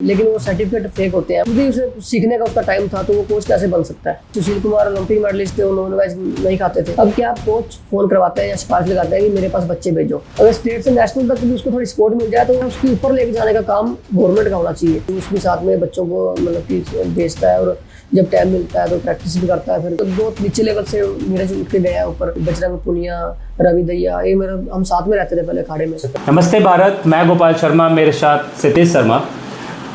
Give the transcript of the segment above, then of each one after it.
लेकिन वो certificate fake होते हैं, क्योंकि उसे सीखने का उसका टाइम था, तो वो कोच कैसे बन सकता है। सुशील कुमार ओलंपिक मेडलिस्ट थे, उन्होंने वेज नहीं खाते थे। अब क्या कोच फोन करवाते हैं या सिफारिश लगाते हैं कि मेरे पास बच्चे भेजो। अगर स्टेट से नेशनल तक भी उसको थोड़ी सपोर्ट मिल जाए तो उसके ऊपर लेके जाने का काम गवर्नमेंट का होना चाहिए। उसके साथ में बच्चों को मतलब कि भेजता है, और जब टाइम मिलता है तो प्रैक्टिस भी करता है। फिर तो बहुत नीचे लेवल से नीरज उठ के गया ऊपर, बजरंग पुनिया, रवि दैया, ये मेरा हम साथ में रहते थे पहले अखाड़े में। नमस्ते भारत, मैं गोपाल शर्मा, मेरे साथ सितेश शर्मा।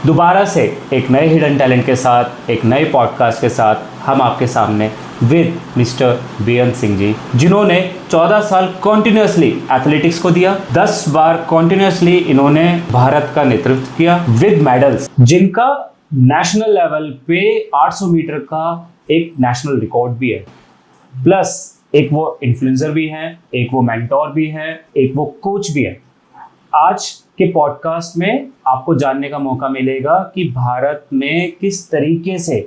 दोबारा से एक नए हिडन टैलेंट के साथ, एक नए पॉडकास्ट के साथ हम आपके सामने विद मिस्टर बेअंत सिंह जी, जिन्होंने 14 साल कॉन्टिन्यूसली एथलेटिक्स को दिया। 10 बार कॉन्टिन्यूसली इन्होंने भारत का नेतृत्व किया विद मेडल्स, जिनका नेशनल लेवल पे 800 मीटर का एक नेशनल रिकॉर्ड भी है। प्लस एक वो इन्फ्लुएंसर भी हैं, एक वो मेंटोर भी हैं, एक वो कोच भी है। आज के पॉडकास्ट में आपको जानने का मौका मिलेगा कि भारत में किस तरीके से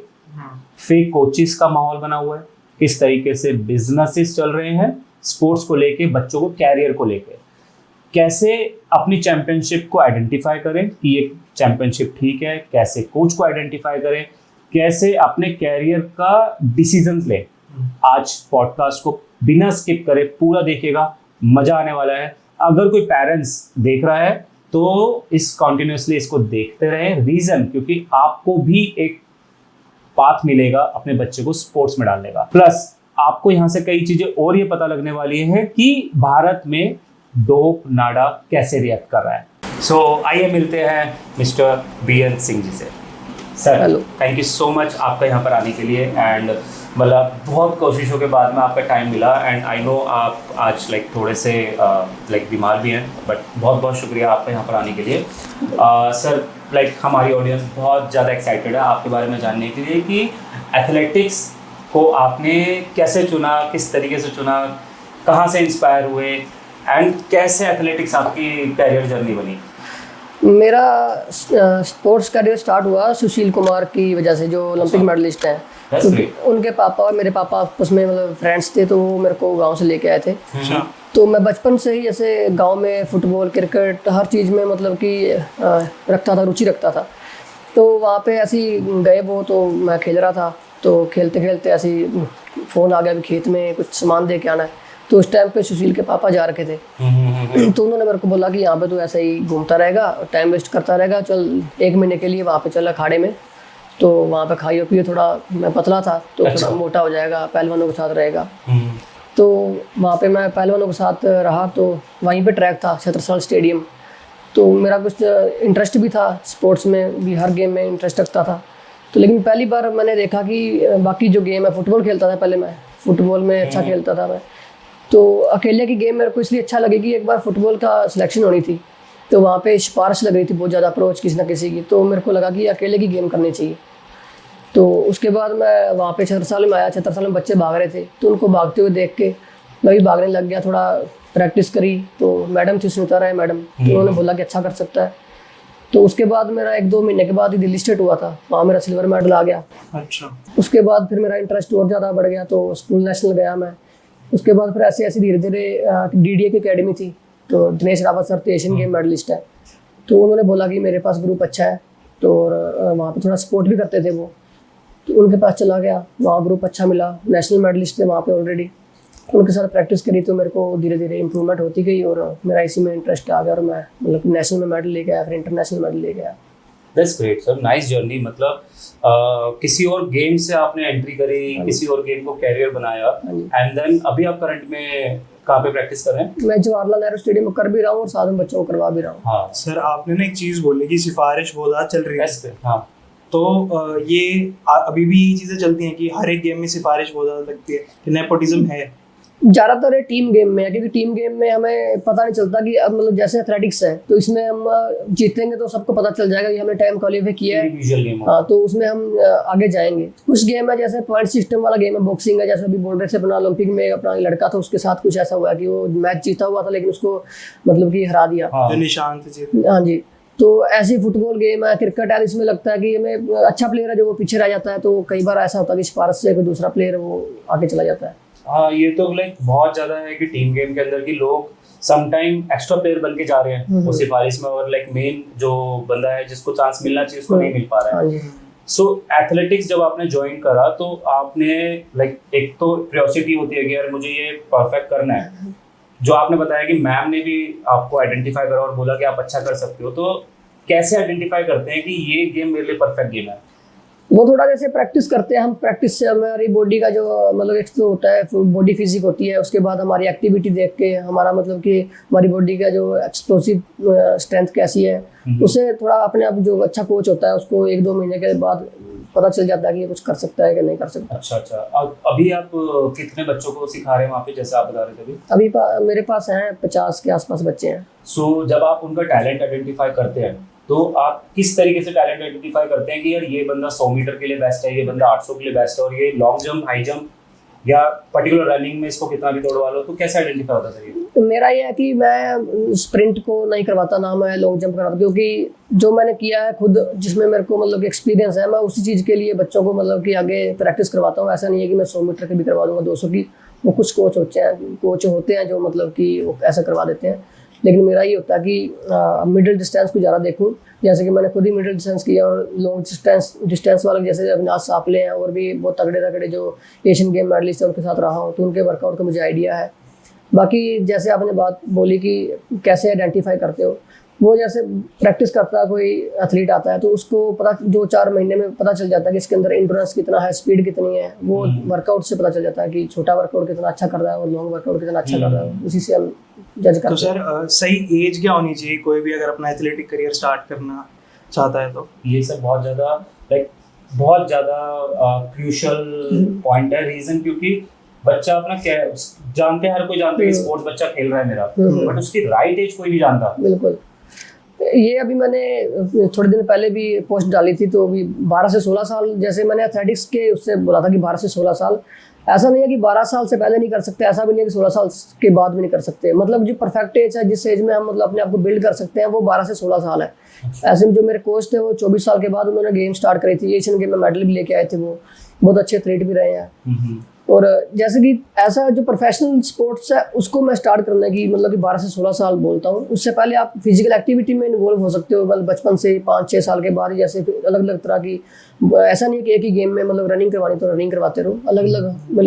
फेक कोचेस का माहौल बना हुआ है, किस तरीके से बिजनेसेस चल रहे हैं स्पोर्ट्स को लेके, बच्चों को कैरियर को लेके, कैसे अपनी चैंपियनशिप को आइडेंटिफाई करें कि ये चैंपियनशिप ठीक है, कैसे कोच को आइडेंटिफाई करें, कैसे अपने कैरियर का डिसीजन लें। आज पॉडकास्ट को बिना स्किप करे पूरा देखिएगा, मजा आने वाला है। अगर कोई पेरेंट्स देख रहा है तो इस कॉन्टिन्यूसली इसको देखते रहे। रीजन क्योंकि आपको भी एक पाथ मिलेगा अपने बच्चे को स्पोर्ट्स में डालने का। प्लस आपको यहाँ से कई चीजें और ये पता लगने वाली है कि भारत में डोप नाडा कैसे रिएक्ट कर रहा है। सो आइए मिलते हैं मिस्टर बेअंत सिंह जी से। Sir, thank you so much आपका यहाँ पर आने के लिए। एंड मतलब बहुत कोशिशों के बाद में आपका टाइम मिला। एंड आई नो आप आज थोड़े से बीमार भी हैं, बट बहुत बहुत शुक्रिया आपका यहाँ पर आने के लिए। सर, हमारी ऑडियंस बहुत ज़्यादा एक्साइटेड है आपके बारे में जानने के लिए कि एथलेटिक्स को आपने कैसे चुना, किस तरीके से चुना, कहाँ से इंस्पायर हुए, एंड कैसे एथलेटिक्स आपकी कैरियर जर्नी बनी। मेरा स्पोर्ट्स करियर स्टार्ट हुआ सुशील कुमार की वजह से, जो ओलंपिक मेडलिस्ट हैं। उनके पापा और मेरे पापा आपस में मतलब फ्रेंड्स थे, तो वो मेरे को गांव से लेके आए थे। तो मैं बचपन से ही ऐसे गांव में फुटबॉल, क्रिकेट, हर चीज़ में मतलब कि रखता था, रुचि रखता था। तो वहाँ पे ऐसे ही गए वो, तो मैं खेल रहा था, तो खेलते खेलते ऐसे ही फ़ोन आ गया कि खेत में कुछ सामान दे के आना है। तो उस टाइम पे सुशील के पापा जा रखे थे, तो उन्होंने मेरे को बोला कि यहाँ पे तो ऐसे ही घूमता रहेगा, टाइम वेस्ट करता रहेगा, चल 1 महीने के लिए वहाँ पे चल अखाड़े में। तो वहाँ पे खाइए पिए, थोड़ा मैं पतला था तो थोड़ा मोटा हो जाएगा, पहलवानों के साथ रहेगा। तो वहाँ पे मैं पहलवानों के साथ रहा। तो वहीं पे ट्रैक था छत्रसाल स्टेडियम। तो मेरा कुछ इंटरेस्ट भी था स्पोर्ट्स में भी, हर गेम में इंटरेस्ट रखता था। तो लेकिन पहली बार मैंने देखा कि बाकी जो गेम है, फुटबॉल खेलता था पहले, मैं फुटबॉल में अच्छा खेलता था मैं। तो अकेले की गेम मेरे को इसलिए अच्छा लगे कि एक बार फुटबॉल का सिलेक्शन होनी थी, तो वहाँ पे सिफारिश लग रही थी बहुत ज़्यादा, अप्रोच किसी ना किसी की। तो मेरे को लगा कि अकेले की गेम करनी चाहिए। तो उसके बाद मैं वहाँ पे छत्रसाल में आया। छत्रसाल में बच्चे भाग रहे थे, तो उनको भागते हुए देख के मैं भी भागने लग गया। थोड़ा प्रैक्टिस करी, तो मैडम थी सुनीता राय मैडम, तो उन्होंने बोला कि अच्छा कर सकता है। तो उसके बाद मेरा 1-2 महीने के बाद ही दिल्ली स्टेट हुआ था, वहाँ मेरा सिल्वर मेडल आ गया। अच्छा। उसके बाद फिर मेरा इंटरेस्ट और ज़्यादा बढ़ गया, तो स्कूल नेशनल गया मैं। उसके बाद फिर ऐसे ऐसे धीरे धीरे DDA की अकेडमी थी, तो दिनेश रावत सर तो एशियन गेम मेडलिस्ट है, तो उन्होंने बोला कि मेरे पास ग्रुप अच्छा है, तो वहाँ पे थोड़ा सपोर्ट भी करते थे वो, तो उनके पास चला गया। वहाँ ग्रुप अच्छा मिला, नेशनल मेडलिस्ट थे वहाँ पे ऑलरेडी। उनके साथ प्रैक्टिस करी, तो मेरे को धीरे धीरे इम्प्रूवमेंट होती गई और मेरा इसी में इंटरेस्ट आ गया, और मैं मतलब नेशनल में मेडल लेके आया, फिर इंटरनेशनल मेडल लेके आया। That's great sir, nice journey. मतलब किसी और गेम से आपने एंट्री करी, किसी और गेम को कैरियर बनाया, एंड देन अभी आप करंट में कहाँ पे प्रैक्टिस कर रहे हैं? मैं जवाहरलाल नेहरू स्टेडियम में कर भी रहा हूँ और साथ में बच्चों को करवा भी रहा हूँ। हाँ सर, आपने ना एक चीज़ बोली कि सिफारिश बहुत ज़्यादा चल रही है। हाँ, तो ये अभी भी ये चीज़ें चलती हैं कि हर एक गेम में सिफारिश बहुत ज़्यादा लगती है, कि नेपोटिज्म है। ज़्यादातर ये टीम गेम में है, क्योंकि टीम गेम में हमें पता नहीं चलता कि अब मतलब जैसे एथलेटिक्स है, तो इसमें हम जीतेंगे तो सबको पता चल जाएगा कि हमने टाइम क्वालिफाई किया है। हाँ, तो उसमें हम आगे जाएंगे। कुछ गेम है जैसे पॉइंट सिस्टम वाला गेम है, बॉक्सिंग है, जैसे अभी बोल रहे थे अपना ओलंपिक में अपना लड़का था, उसके साथ कुछ ऐसा हुआ कि वो मैच जीता हुआ था लेकिन उसको मतलब कि हरा दिया। हाँ जी। तो ऐसी फुटबॉल गेम है, क्रिकेट है, इसमें लगता है कि हमें अच्छा प्लेयर है जो वो पीछे रह जाता है, तो कई बार ऐसा होता है कि सिफारिश से कोई दूसरा प्लेयर वो आगे चला जाता है। हाँ, ये तो बहुत ज़्यादा है कि टीम गेम के अंदर की लोग समटाइम एक्स्ट्रा प्लेयर बन के जा रहे हैं वो सिफारिश में, और लाइक मेन जो बंदा है जिसको चांस मिलना चाहिए उसको नहीं मिल पा रहा है। सो एथलेटिक्स जब आपने ज्वाइन करा तो आपने लाइक एक तो क्यूरियोसिटी होती है कि यार मुझे ये परफेक्ट करना है, जो आपने बताया कि मैम ने भी आपको आइडेंटिफाई करा और बोला कि आप अच्छा कर सकते हो, तो कैसे आइडेंटिफाई करते हैं कि ये गेम मेरे लिए परफेक्ट गेम है? वो थोड़ा जैसे प्रैक्टिस करते हैं हम, प्रैक्टिस से हमारी बॉडी का जो मतलब एक तो होता है बॉडी फिजिक होती है, उसके बाद हमारी एक्टिविटी देख के हमारा मतलब कि हमारी बॉडी का जो एक्सप्लोसिव स्ट्रेंथ कैसी है, उससे थोड़ा अपने आप जो अच्छा कोच होता है उसको 1-2 महीने के बाद पता चल जाता है कि ये कुछ कर सकता है कि नहीं कर सकता। अच्छा। अभी आप कितने बच्चों को सिखा रहे हैं वहाँ पे, जैसे आप बता रहे थे अभी मेरे पास हैं 50 के आसपास बच्चे हैं। सो जब आप उनका टैलेंट आइडेंटिफाई करते हैं तो आप किस तरीके से टैलेंट आइडेंटिफाई करते हैं कि यार ये बंदा 100 मीटर के लिए बेस्ट है, ये बंदा 800 के लिए बेस्ट है, और ये लॉन्ग जंप, हाई जंप या पर्टिकुलर रनिंग में इसको कितना भी दौड़वा लो, तो कैसे आइडेंटिफाई होता है? तो मेरा ये है कि मैं स्प्रिंट को नहीं करवाता ना मैं लॉन्ग जंप करवाता, क्योंकि जो मैंने किया है खुद जिसमें मेरे को मतलब एक्सपीरियंस है, मैं उसी चीज़ के लिए बच्चों को मतलब कि आगे प्रैक्टिस करवाता हूँ। ऐसा नहीं है कि मैं 100 मीटर के भी करवा दूँगा, 200 की। वो कुछ कोच होते हैं जो मतलब कि वो ऐसा करवा देते हैं, लेकिन मेरा ये होता है कि मिडिल डिस्टेंस को ज़्यादा देखूँ। जैसे कि मैंने खुद ही मिडिल डिस्टेंस किया, और लॉन्ग डिस्टेंस वाले जैसे अविनाश सापले हैं और भी बहुत तगड़े जो एशियन गेम मेडलिस्ट हैं उनके साथ रहा हूँ, तो उनके वर्कआउट का मुझे आइडिया है। बाकी जैसे आपने बात बोली कि कैसे आइडेंटिफाई करते हो, वो जैसे प्रैक्टिस करता है कोई एथलीट आता है तो उसको पता 2-4 महीने में पता चल जाता है कि इसके अंदर इंड्योरेंस कितना है, स्पीड कितनी है। वो वर्कआउट से पता चल जाता है कि छोटा वर्कआउट कितना अच्छा कर रहा है और लॉन्ग वर्कआउट कितना अच्छा कर रहा है, उसी से हम जज करते हैं। तो सर सही एज क्या होनी चाहिए कोई भी अगर अपना एथलेटिक करियर स्टार्ट करना चाहता है? तो ये सब बहुत ज़्यादा क्रूशियल पॉइंट है, रीज़न क्योंकि बच्चा अपना क्या जानते हैं, हर कोई जानता है कि स्पोर्ट्स बच्चा खेल रहा है मेरा, बट उसकी राइट एज कोई नहीं जानता। बिल्कुल, ये अभी मैंने थोड़े दिन पहले भी पोस्ट डाली थी, तो अभी 12 से 16 साल, जैसे मैंने एथलेटिक्स के उससे बोला था कि 12 से 16 साल। ऐसा नहीं है कि 12 साल से पहले नहीं कर सकते, ऐसा भी नहीं है कि 16 साल के बाद भी नहीं कर सकते। मतलब जो परफेक्ट एज है, जिस एज में हम मतलब अपने आप को बिल्ड कर सकते हैं, वो 12 से 16 साल है। ऐसे में जो मेरे कोच थे वो 24 साल के बाद उन्होंने गेम स्टार्ट करी थी, एशियन गेम में मेडल भी लेके आए थे, वो बहुत अच्छे एथलीट भी रहे हैं। और जैसे कि ऐसा जो प्रोफेशनल स्पोर्ट्स है उसको मैं स्टार्ट करने की मतलब कि 12 से 16 साल बोलता हूँ। उससे पहले आप फिजिकल एक्टिविटी में इन्वॉल्व हो सकते हो, मतलब बचपन से 5-6 साल के बाद, जैसे अलग अलग तरह की, ऐसा नहीं है कि एक ही गेम में मतलब रनिंग करवानी तो रनिंग करवाते रहो, अलग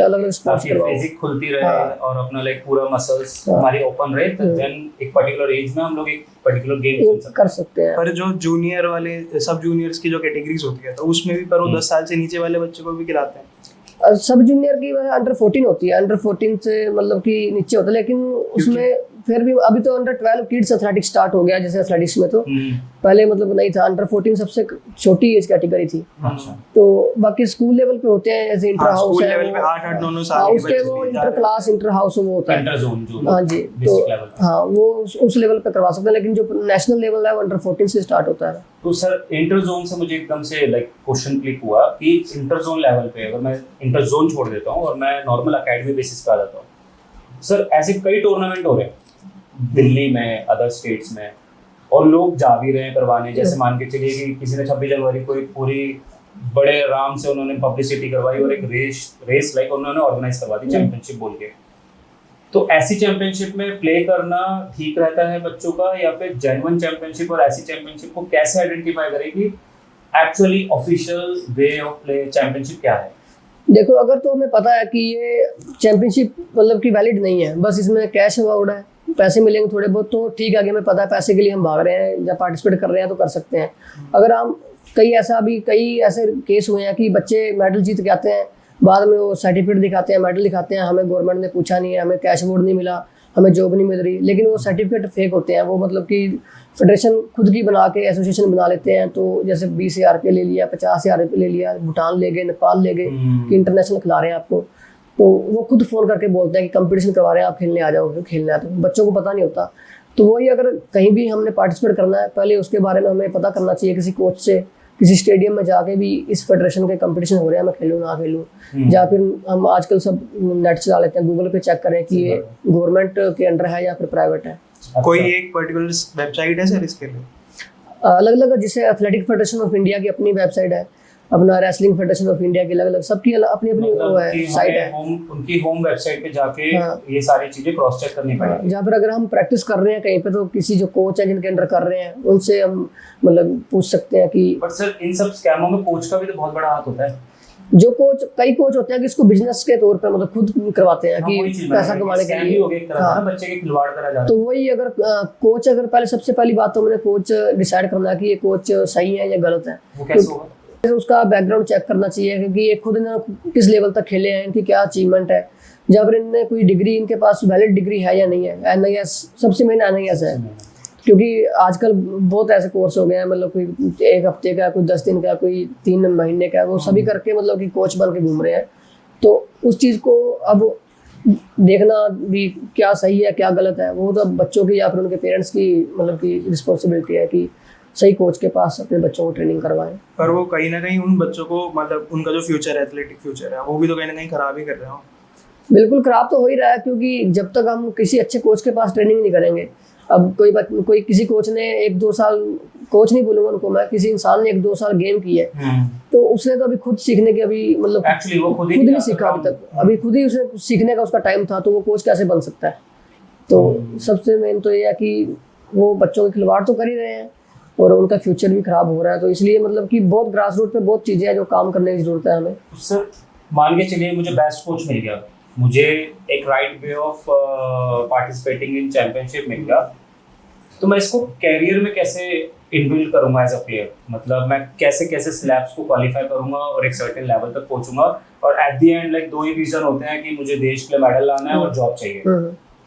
अलग स्पोर्ट्स करवाओ, फिजिक खुलती रहे और अपना लाइक पूरा मसल्स हमारी ओपन रहे, तो देन एक पर्टिकुलर एज में हम लोग एक पर्टिकुलर गेम कर सकते हैं। पर जो जूनियर वाले सब जूनियर्स की जो कैटेगरीज होती है तो उसमें भी पर वो 10 साल से नीचे वाले बच्चों को भी खिलाते हैं। सब जूनियर की अंडर 14 होती है, अंडर 14 से मतलब कि नीचे होता है, लेकिन उसमें फिर भी अभी तो अंडर 12 किड्स एथलेटिक्स स्टार्ट हो गया, जैसे एथलेटिक्स में तो पहले मतलब नहीं था, अंडर 14 सबसे छोटी एज कैटेगरी थी। तो बाकी स्कूल लेवल पे होते हैं, जैसे इंटर हाउस है, 8-9 साल के उसके वो इंटर क्लास इंटर हाउस वो होता है, इंटर जोन जो हाँ जी, तो हाँ वो उस लेवल पे करवा सकते हैं, लेकिन जो नेशनल लेवल है वो अंडर 14 से स्टार्ट होता है। तो सर इंटर जोन से मुझे एकदम से लाइक क्वेश्चन क्लिक हुआ कि इंटर जोन लेवल पे अगर मैं इंटर जोन छोड़ देता हूँ और मैं नॉर्मल एकेडमी बेसिस पे आ जाता हूँ, सर ऐसे कई टूर्नामेंट हो रहे हैं दिल्ली में, अदर स्टेट्स में, और लोग जा भी रहे हैं करवाने। जैसे मान के चलिए कि किसी ने 26 जनवरी को एक पूरी बड़े आराम से उन्होंने पब्लिसिटी करवाई और एक रेस लाइक उन्होंने ऑर्गेनाइज करवा दी चैंपियनशिप बोल के। तो ऐसी चैंपियनशिप में प्ले करना ठीक रहता है बच्चों का, या फिर जेन्युइन चैंपियनशिप और ऐसी चैंपियनशिप को कैसे आइडेंटिफाई करें कि actually official way of play championship क्या है? देखो, अगर तो हमें पता है कि ये चैंपियनशिप मतलब कि वैलिड नहीं है, बस इसमें कैश अवार्ड है, पैसे मिलेंगे थोड़े बहुत, तो ठीक है कि हमें पता है पैसे के लिए हम भाग रहे हैं या पार्टिसिपेट कर रहे हैं तो कर सकते हैं। अगर हम कई ऐसे केस हुए हैं कि बच्चे मेडल जीत के आते हैं, बाद में वो सर्टिफिकेट दिखाते हैं, मेडल दिखाते हैं, हमें गवर्नमेंट ने पूछा नहीं है, हमें कैश अवार्ड नहीं मिला, हमें जॉब नहीं मिल रही, लेकिन वो सर्टिफिकेट फेक होते हैं। वो मतलब कि फेडरेशन खुद की बना के एसोसिएशन बना लेते हैं, तो जैसे 20,000 रुपये ले लिया, 50,000 रुपये ले लिया, भूटान ले गए, नेपाल ले गए कि इंटरनेशनल खिला रहे हैं आपको, तो वो खुद फ़ोन करके बोलते हैं कि कंपटीशन करवा रहे हैं, आप खेलने आ जाओ, खेलना है। तो बच्चों को पता नहीं होता। तो वही अगर कहीं भी हमने पार्टिसिपेट करना है, पहले उसके बारे में हमें पता करना चाहिए, किसी कोच से, किसी स्टेडियम में जाके भी इस फेडरेशन के कंपटीशन हो रहे हैं, मैं खेलूँ ना खेलूँ, या फिर हम आजकल सब नेट चला लेते हैं, गूगल पे चेक करें कि ये गवर्नमेंट के अंडर है या फिर प्राइवेट है। कोई एक पर्टिकुलर वेबसाइट है सर इसके लिए? अलग अलग, जैसे एथलेटिक फेडरेशन ऑफ इंडिया की अपनी वेबसाइट है, अपना रेसलिंग फेडरेशन ऑफ इंडिया की अलग अलग सबकी अपनी अपनी वो है कि साइट हमें है। उनकी होम वेबसाइट पे जाके हाँ। ये सारी चीजें क्रॉस चेक करनी पड़ेगी। जहाँ पर अगर हम प्रैक्टिस कर रहे हैं कहीं पे तो किसी जो कोच है जिनके अंडर कर रहे हैं उनसे हम मतलब पूछ सकते हैं कि बट सर इन सब स्कैमों में कोच का भी तो बहुत बड़ा हाथ होता है। जो कोच कई कोच होते हैं कि इसको बिजनेस के तौर पे मतलब खुद करवाते हैं हाँ, वही कि चीज़ पैसा मैंने कमाने के स्कैम ही लिए। हो गया एक तरह से ना, बच्चे के खिलवाड़ करा जा रहा तो वही अगर कोच अगर पहले सबसे पहली बात तो मैंने कोच डिसाइड करना है कि ये कोच सही है या गलत है। है। वो कैसे होगा? फिर उसका बैकग्राउंड चेक करना चाहिए क्योंकि ये खुद ना किस लेवल तक खेले हैं, इनकी क्या अचीवमेंट है, जब अगर इनने कोई डिग्री इनके पास वैलिड डिग्री है या नहीं है। NIS सबसे मेन NIS है क्योंकि आजकल बहुत ऐसे कोर्स हो गए हैं मतलब कोई 1 हफ्ते का, कोई 10 दिन का, कोई 3 महीने का, वो सभी करके मतलब कि कोच बन के घूम रहे हैं। तो उस चीज़ को अब देखना भी क्या सही है क्या गलत है वो तो बच्चों की या फिर उनके पेरेंट्स की मतलब की रिस्पॉन्सिबिलिटी है कि सही कोच के पास अपने बच्चों को ट्रेनिंग करवाएं। पर वो कहीं ना कहीं उन बच्चों को मतलब उनका जो फ्यूचर है, एथलेटिक फ्यूचर है, वो भी तो कहीं ना कहीं खराब ही कर रहे हो। बिल्कुल खराब तो हो ही रहा है क्योंकि जब तक हम किसी अच्छे कोच के पास ट्रेनिंग नहीं करेंगे, अब कोई किसी कोच ने 1-2 साल, कोच नहीं बोलूंगा उनको मैं, किसी इंसान ने 1-2 साल गेम की है तो उसने तो अभी खुद सीखने के अभी मतलब एक्चुअली वो खुद खुद नहीं सीखा अभी तक, अभी खुद ही उसे सीखने का उसका टाइम था तो वो कोच कैसे बन सकता है। तो सबसे मेन तो ये है कि वो बच्चों के खिलवाड़ तो कर ही रहे हैं और उनका फ्यूचर भी खराब हो रहा है। तो इसलिए मतलब कि बहुत ग्रास रूट पे बहुत चीज़ें हैं जो काम करने की जरूरत है हमें। सर मान के चलिए मुझे बेस्ट कोच मिल गया, मुझे एक right way of participating in championship मिल गया, तो मैं इसको कैरियर में कैसे इनबिल्ड करूंगा एज अ प्लेयर? मतलब मैं कैसे कैसे स्लैब्स को क्वालिफाई करूंगा और एक सर्टेन लेवल तक पहुंचूंगा और एट द एंड लाइक 2 ही रीजन होते हैं कि मुझे देश के लिए मेडल लाना है और जॉब चाहिए।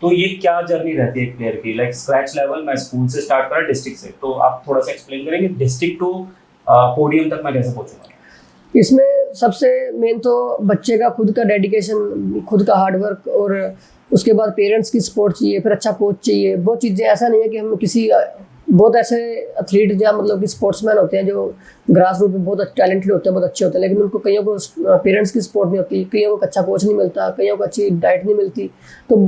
तो ये क्या जर्नी रहती है एक प्लेयर की? लाइक स्क्रैच लेवल, मैं स्कूल से स्टार्ट करा, डिस्ट्रिक्ट से, तो आप थोड़ा सा एक्सप्लेन करेंगे डिस्ट्रिक्ट टू पोडियम तक मैं कैसे पहुंचूंगा? इसमें सबसे मेन तो बच्चे का खुद का डेडिकेशन, खुद का हार्डवर्क और उसके बाद पेरेंट्स की सपोर्ट चाहिए, फिर अच्छा कोच चाहिए, बहुत चीज़ें। ऐसा नहीं है कि हम किसी बहुत ऐसे एथलीट या मतलब कि स्पोर्ट्समैन होते हैं जो ग्रास रूट में बहुत टैलेंटेड होते हैं, बहुत अच्छे होते हैं, लेकिन उनको कईयों को पेरेंट्स की सपोर्ट नहीं होती, कईयों को अच्छा कोच नहीं मिलता, कईयों को अच्छी डाइट नहीं मिलती। तो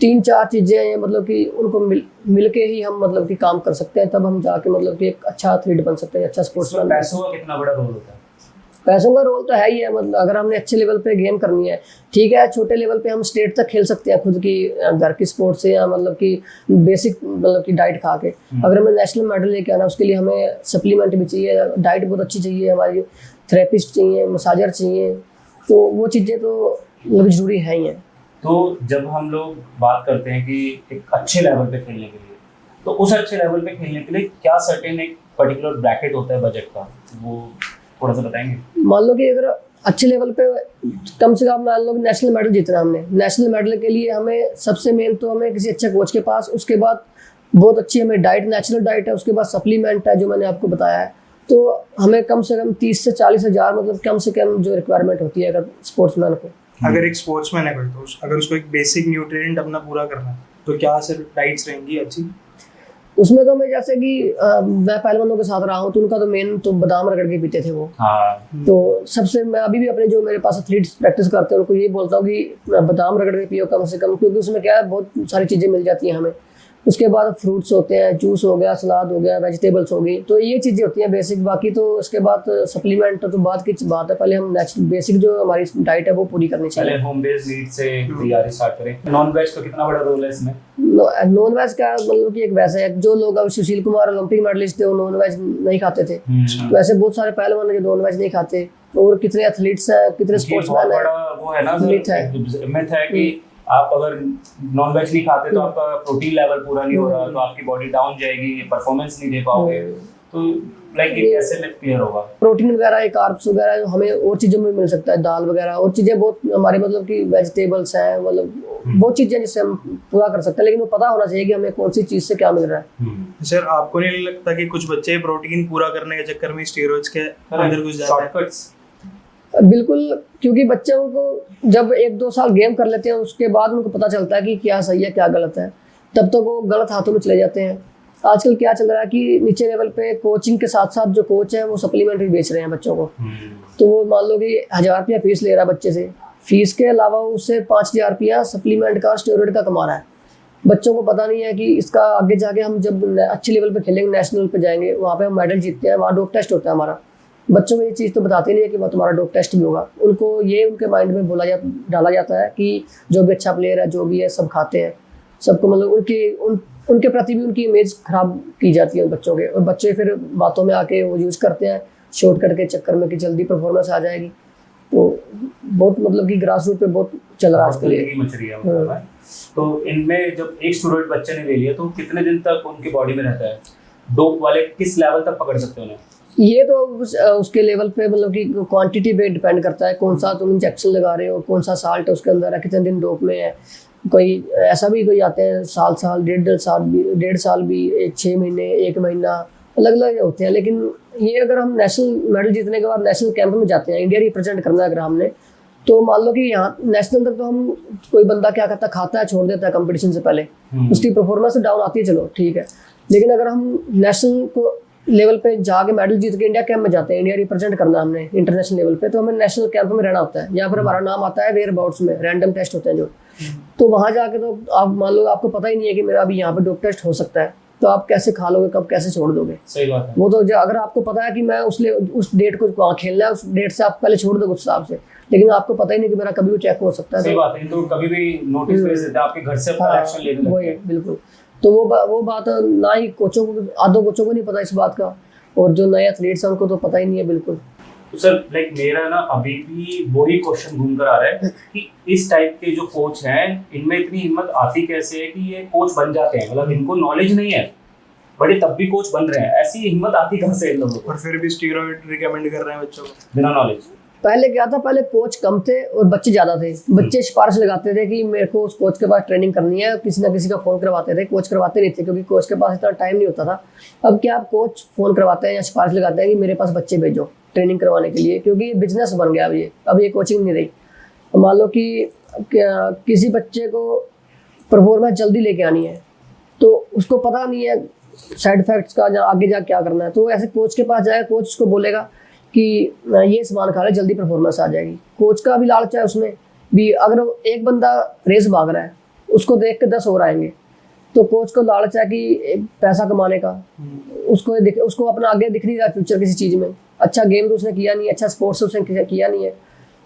3-4 चीज़ें हैं मतलब कि उनको मिल के ही हम मतलब कि काम कर सकते हैं, तब हम जाके मतलब कि एक अच्छा एथलीट बन सकते हैं, अच्छा स्पोर्ट्समैन। पैसों का कितना बड़ा रोल होता है? पैसों का रोल तो है ही है, मतलब अगर हमने अच्छे लेवल पे गेम करनी है, ठीक है, छोटे लेवल पे हम स्टेट तक खेल सकते हैं खुद की घर की स्पोर्ट्स से या मतलब कि बेसिक मतलब कि डाइट खा के। अगर हमें नेशनल मेडल लेके आना उसके लिए हमें सप्लीमेंट भी चाहिए, डाइट बहुत अच्छी चाहिए, हमारी थेरेपिस्ट चाहिए, मसाजर चाहिए, तो वो चीज़ें तो मतलब ज़रूरी है ही हैं। तो जब हम लोग बात करते हैं कि एक अच्छे लेवल पे खेलने के लिए, तो उस अच्छे लेवल पे खेलने के लिए क्या सर्टेन एक पर्टिकुलर ब्रैकेट होता है बजट का, वो थोड़ा सा बताएंगे? मान लो कि अगर अच्छे लेवल पे कम से कम मान लो कि नेशनल मेडल जीतना, हमने नेशनल मेडल के लिए हमें सबसे मेन तो हमें किसी अच्छे कोच के पास, उसके बाद बहुत अच्छी हमें डाइट, नेचुरल डाइट है, उसके बाद सप्लीमेंट है जो मैंने आपको बताया है। तो हमें कम से कम 30 से 40 हज़ार मतलब कम से कम जो रिक्वायरमेंट होती है अगर स्पोर्ट्समैन को। अगर एक स्पोर्ट्समैन है कोई, तो अगर उसको एक बेसिक न्यूट्रिएंट अपना पूरा करना है तो क्या सिर्फ डाइट्स रहेंगी अच्छी? उसमें तो मैं जैसे कि मैं पहलवानों के साथ रहा हूँ तो उनका तो मेन तो बादाम रगड़ के पीते थे वो। हाँ। तो सबसे मैं अभी भी अपने जो मेरे पास एथलीट्स प्रैक्टिस करते हैं उनको यही बोलता हूँ कि बादाम रगड़ के पियो कम से कम, क्योंकि उसमें क्या है बहुत सारी चीज़ें मिल जाती हैं हमें। उसके बाद फ्रूट्स होते हैं, जूस हो गया, सलाद हो गया, वेजिटेबल्स हो गई, तो ये चीज़ें होती हैं बेसिक। बाकी तो उसके बाद सप्लीमेंट तो बाद की बात है, पहले हम नेचुरल बेसिक जो हमारी डाइट है वो पूरी करनी चाहिए। पहले होम बेस्ड नीड से तैयारी स्टार्ट करें। नॉन वेज का कितना बड़ा रोल है इसमें? नॉन वेज का मतलब कि एक वैसे है, जो लोग अब सुशील कुमार ओलंपिक मेडलिस्ट थे वो नॉन वेज नहीं खाते थे, तो ऐसे बहुत सारे पहलवान हैं जो नॉन वेज नहीं खाते, और कितने एथलीट्स हैं, कितने स्पोर्ट्समैन हैं। वो है ना मिथ है कि आप अगर नॉन वेज नहीं खाते तो आपका प्रोटीन लेवल पूरा नहीं हो रहा, तो आपकी बॉडी डाउन जाएगी, परफॉर्मेंस नहीं दे पाओगे। तो लाइक ये कैसे मिथ क्लियर होगा? प्रोटीन वगैरह, कार्ब्स वगैरह हमें और चीज़ों में मिल सकता है, दाल वगैरह और चीज़ें बहुत हमारे मतलब कि वेजिटेबल्स हैं, मतलब बहुत चीज़ें जिससे हम पूरा कर सकते हैं, लेकिन वो पता होना चाहिए कि हमें कौन सी चीज़ से क्या मिल रहा है। सर आपको नहीं लगता कि कुछ बच्चे प्रोटीन पूरा करने के चक्कर में स्टेरॉइड्स के अंदर घुस जाते हैं? शॉर्टकट्स बिल्कुल, क्योंकि बच्चों को जब 1-2 साल गेम कर लेते हैं उसके बाद उनको पता चलता है कि क्या सही है क्या गलत है, तब तक वो गलत हाथों में चले जाते हैं। आजकल क्या चल रहा है कि नीचे लेवल पे कोचिंग के साथ साथ जो कोच है वो सप्लीमेंट भी बेच रहे हैं बच्चों को। तो वो मान लो कि 1000 रुपया फीस ले रहा है बच्चे से, फीस के अलावा उससे 5000 रुपया सप्लीमेंट का, स्टेरॉइड का कमा रहा है। बच्चों को पता नहीं है कि इसका आगे जाके हम जब अच्छे लेवल पे खेलेंगे, नेशनल पे जाएंगे, वहाँ पे हम मेडल जीतते हैं, वहाँ डोप टेस्ट होता है हमारा, बच्चों को ये चीज़ तो बताते नहीं है कि वह तुम्हारा डोप टेस्ट भी होगा। उनको ये उनके माइंड में डाला जाता है कि जो भी अच्छा प्लेयर है, जो भी है, सब खाते हैं, सबको मतलब उनके प्रति भी उनकी इमेज खराब की जाती है बच्चों के, और बच्चे फिर बातों में आके वो यूज़ करते हैं शॉर्टकट के चक्कर में कि जल्दी परफॉर्मेंस आ जाएगी। तो बहुत मतलब कि ग्रास रूट पे बहुत चल रहा है आजकल ये मच रही है मतलब है। तो इनमें जब एक स्टूडेंट बच्चे ने ले लिया तो कितने दिन तक उनकी बॉडी में रहता है? डोप वाले किस लेवल तक पकड़ सकते हैं उन्हें? ये तो उसके लेवल पे मतलब कि क्वांटिटी पे डिपेंड करता है, कौन सा तुम इंजेक्शन लगा रहे हो, कौन सा साल्ट उसके अंदर है, कितने दिन डोप में है। कोई ऐसा भी कोई आते हैं साल 1.5 साल भी 6 महीने 1 महीना अलग अलग होते हैं। लेकिन ये अगर हम नेशनल मेडल जीतने के बाद नेशनल कैंप में जाते हैं, इंडिया रिप्रेजेंट करना है अगर हमने, तो मान लो कि यहाँ नेशनल तक तो हम कोई बंदा क्या करता है, खाता है, छोड़ देता है कंपटीशन से पहले, उसकी परफॉर्मेंस डाउन आती है, चलो ठीक है। लेकिन अगर हम नेशनल को लेवल पे जाके मेडल जीत के इंडिया कैंप में जाते हैं, इंडिया रिप्रेजेंट करना हमने इंटरनेशनल लेवल पे, तो हमें नेशनल कैंप में रहना होता है। यहाँ पर हमारा नाम आता है वेयर अबाउट्स में, रैंडम टेस्ट होते हैं जो, तो वहाँ जाके तो आप मान लो आपको पता ही नहीं है कि मेरा अभी यहाँ पे डोप टेस्ट हो सकता है, तो आप कैसे खा लोगे, कब कैसे छोड़ दोगे? सही बात है। वो तो अगर आपको पता है कि मैं उस डेट को वहाँ खेलना है, उस डेट से आप पहले छोड़ दोगे उस हिसाब से, लेकिन आपको पता ही नहीं कि मेरा कभी भी चेक हो सकता है। सही बात है, तो कभी भी नोटिस भेज देते हैं आपके घर से अपना एक्शन लेने लगते वही हैं। बिल्कुल। तो वो बात ना ही कोचों को, आधो कोचों को नहीं पता इस बात का, और जो नए एथलीट्स हैं उनको तो पता ही नहीं है बिल्कुल। तो सर लाइक मेरा ना अभी भी वही क्वेश्चन घूम कर आ रहा है कि इस टाइप के जो कोच हैं इनमें इतनी हिम्मत आती कैसे है कि ये कोच बन जाते हैं? मतलब इनको नॉलेज नहीं है बड़े तब भी कोच बन रहे हैं, ऐसी हिम्मत आती कहाँ से इन लोगों को? और फिर भी स्टीरॉइड रिकमेंड कर रहे हैं बच्चों को बिना नॉलेज। पहले क्या था, पहले कोच कम थे और बच्चे ज़्यादा थे। बच्चे सिफारिश लगाते थे कि मेरे को उस कोच के पास ट्रेनिंग करनी है, किसी ना किसी का फ़ोन करवाते थे। कोच करवाते नहीं थे क्योंकि कोच के पास इतना टाइम नहीं होता था। अब क्या, आप कोच फ़ोन करवाते हैं या सिफारिश लगाते हैं कि मेरे पास बच्चे भेजो ट्रेनिंग करवाने के लिए, क्योंकि ये बिजनेस बन गया अब ये कोचिंग नहीं रही। मान लो कि किसी बच्चे को परफॉर्मेंस जल्दी लेके आनी है, तो उसको पता नहीं है साइड इफेक्ट्स का, आगे जा क्या करना है, तो ऐसे कोच के पास जाएगा, कोच उसको बोलेगा कि ये सामान खा ले, जल्दी परफॉर्मेंस आ जाएगी। कोच का भी लालच है उसमें भी, अगर एक बंदा रेस भाग रहा है उसको देख के 10 और आएंगे, तो कोच को लालच है कि पैसा कमाने का। उसको अपना आगे दिख नहीं रहा फ्यूचर किसी चीज़ में, अच्छा गेम तो उसने किया नहीं है, अच्छा स्पोर्ट्स उसने किया नहीं है,